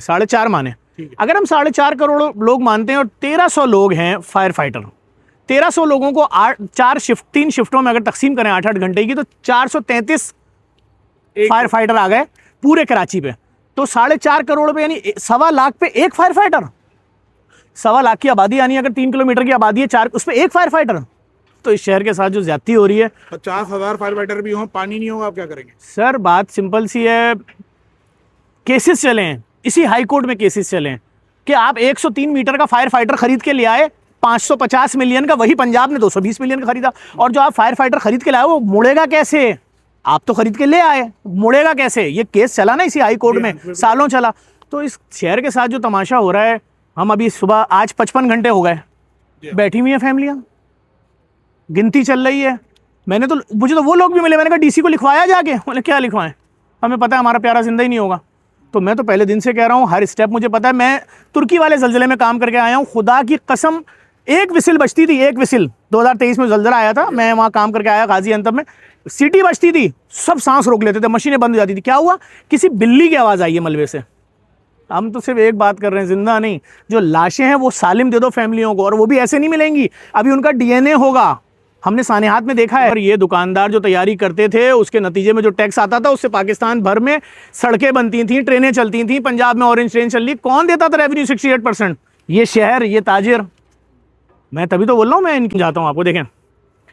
4.5 माने, अगर हम 4.5 करोड़ लोग मानते हैं और 1300 लोग हैं फायर फाइटर, 1300 लोगों को 3 शिफ्टों में अगर तकसीम करें 8-8 घंटे की, तो 433 फायर फाइटर आ गए पूरे कराची पे। तो 4.5 करोड़ पे यानी 1.25 लाख पे एक फायर फाइटर। 1.25 लाख की आबादी यानी अगर 3 किलोमीटर की आबादी है, 4 उस पर एक फायर फाइटर। तो इस शहर के साथ जो ज्यादती हो रही है, 50,000 फायर फाइटर भी हो, पानी नहीं होगा, आप क्या करेंगे? सर बात सिंपल सी है, केसेस चले हैं, इसी हाई कोर्ट में केसेस चले हैं कि आप 103 मीटर का फायर फाइटर खरीद के ले आए, 550 मिलियन का, वही पंजाब ने 220 मिलियन का खरीदा, और जो आप फायर फाइटर खरीद के लाए वो मुड़ेगा कैसे? आप तो खरीद के ले आए, मुड़ेगा कैसे? ये केस चला ना इसी हाई कोर्ट में, सालों चला। तो इस शहर के साथ जो तमाशा हो रहा है, हम अभी सुबह आज 55 घंटे हो गए बैठी हुई हैं फैमिलियां, गिनती चल रही है। मुझे तो वो लोग भी मिले, मैंने कहा डीसी को लिखवाया जाके, बोले क्या लिखवाएं, हमें पता है हमारा प्यारा जिंदा ही नहीं होगा। तो मैं तो पहले दिन से कह रहा हूँ, हर स्टेप मुझे पता है। मैं तुर्की वाले जल्जले में काम करके आया हूँ, खुदा की कसम, एक विसिल बजती थी, एक विसिल 2023 में जल्जला आया था, मैं वहाँ काम करके आया गाजी अंतब में, सीटी बजती थी, सब सांस रोक लेते थे, मशीनें बंद हो जाती थी। क्या हुआ? किसी बिल्ली की आवाज़ आई है मलबे से। हम तो सिर्फ एक बात कर रहे हैं, जिंदा नहीं, जो लाशें हैं वो सालिम दे दो फैमिलियों को, और वो भी ऐसे नहीं मिलेंगी, अभी उनका डीएनए होगा। हमने सानेहात में देखा है। और ये दुकानदार जो तैयारी करते थे, उसके नतीजे में जो टैक्स आता था, उससे पाकिस्तान भर में सड़कें बनती थी, ट्रेनें चलती थी। पंजाब में ऑरेंज ट्रेन चल रही, कौन देता था रेवेन्यू? 68%। ये शहर, ये ताजिर, मैं तभी तो बोल रहा हूँ, मैं इनकी जाता हूँ। आपको देखें,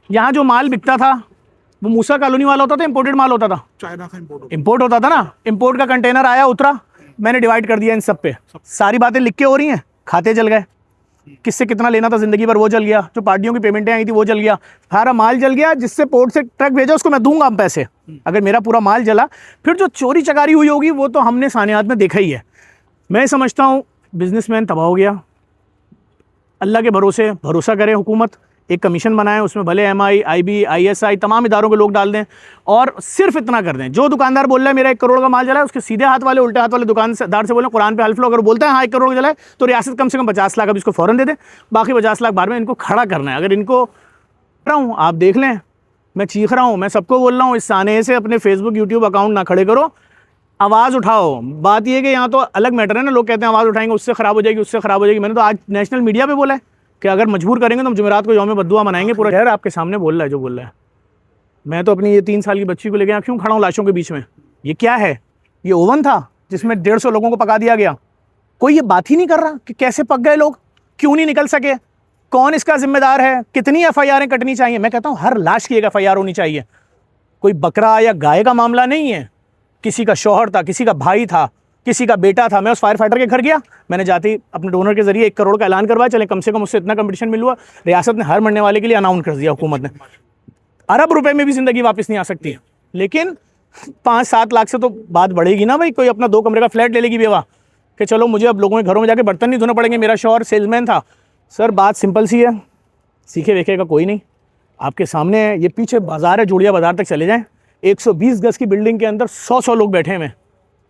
यहाँ जो माल बिकता था वो मूसा कॉलोनी वाला होता था, इंपोर्टेड माल होता था, चाइना का इंपोर्ट होता था ना, इंपोर्ट का कंटेनर आया, उतरा, मैंने डिवाइड कर दिया इन सब पे, सारी बातें लिख के हो रही हैं, खाते जल गए, किससे कितना लेना था जिंदगी भर वो जल गया, जो पार्टियों की पेमेंटें आई थी वो जल गया, सारा माल जल गया। जिससे पोर्ट से ट्रक भेजा उसको मैं दूंगा पैसे, अगर मेरा पूरा माल जला। फिर जो चोरी चकारी हुई होगी वो तो हमने सानियात में देखा ही है। मैं समझता हूँ बिजनेसमैन तबाह हो गया। अल्लाह के भरोसे भरोसा करे हुकूमत, एक कमीशन बनाए, उसमें भले MI, IB, ISI तमाम इदारों के लोग डाल दें, और सिर्फ इतना कर दें, जो दुकानदार बोल रहा है मेरा 1 करोड़ का माल जला है, उसके सीधे हाथ वाले उल्टे हाथ वाले दुकानदार से बोलें कुरान पे हल्फ लो, अगर बोलता है हाँ 1 करोड़ का जला है, तो रियासत कम से कम 50 लाख अभी इसको फ़ौरन दे दे, बाकी 50 लाख बाद में इनको खड़ा करना है। अगर इनको रहा हूँ, आप देख लें, मैं चीख रहा हूँ, मैं सबको बोल रहा हूँ, इस साने से अपने फेसबुक यूट्यूब अकाउंट ना खड़े करो, आवाज़ उठाओ। बात यह कि यहाँ तो अलग मैटर है ना, लोग कहते हैं आवाज़ उठाएंगे उससे ख़राब हो जाएगी, उससे ख़राब हो जाएगी। मैंने तो आज नेशनल मीडिया पे बोला है कि अगर मजबूर करेंगे तो हम जुमेरात को यौम बद्दुआ मनाएंगे। पूरा शहर आपके सामने बोल रहा है जो बोल रहा है। मैं तो अपनी ये 3 साल की बच्ची को लेकर यहाँ क्यों खड़ा हूँ लाशों के बीच में? ये क्या है? ये ओवन था जिसमें 150 लोगों को पका दिया गया? कोई ये बात ही नहीं कर रहा कि कैसे पक गए लोग, क्यों नहीं निकल सके, कौन इसका जिम्मेदार है, कितनी FIR कटनी चाहिए? मैं कहता हूँ हर लाश की एक FIR होनी चाहिए। कोई बकरा या गाय का मामला नहीं है, किसी का शौहर था, किसी का भाई था, किसी का बेटा था। मैं उस फायर फाइटर के घर गया, मैंने जाते ही अपने डोनर के जरिए 1 करोड़ का ऐलान करवाया, चले कम से कम उससे इतना कंपटीशन मिल हुआ। रियासत ने हर मरने वाले के लिए अनाउंस कर दिया, हुकूमत ने। अरब रुपए में भी जिंदगी वापस नहीं आ सकती है, लेकिन 5-7 लाख से तो बात बढ़ेगी ना भाई। कोई अपना 2 कमरे का फ्लैट ले लेगी बेवा कि चलो मुझे अब लोगों के घरों में जाके बर्तन नहीं धोने पड़ेंगे, मेरा शौहर सेल्समैन था। सर बात सिंपल सी है, सीखे वेखे का कोई नहीं, आपके सामने है। ये पीछे बाजार है, जोड़िया बाजार तक चले जाएँ, 120 गज की बिल्डिंग के अंदर 100 लोग बैठे हुए,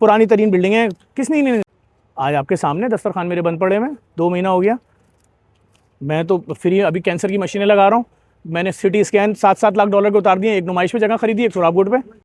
पुरानी तरीन बिल्डिंग है, किसने नहीं। आज आपके सामने दस्तरखान मेरे बंद पड़े हुए, 2 महीना हो गया। मैं तो फ्री अभी कैंसर की मशीनें लगा रहा हूँ। मैंने CT स्कैन $7-7 लाख के उतार दिए, एक नुमाइश पे जगह खरीदी, एक सोराबकोट पे।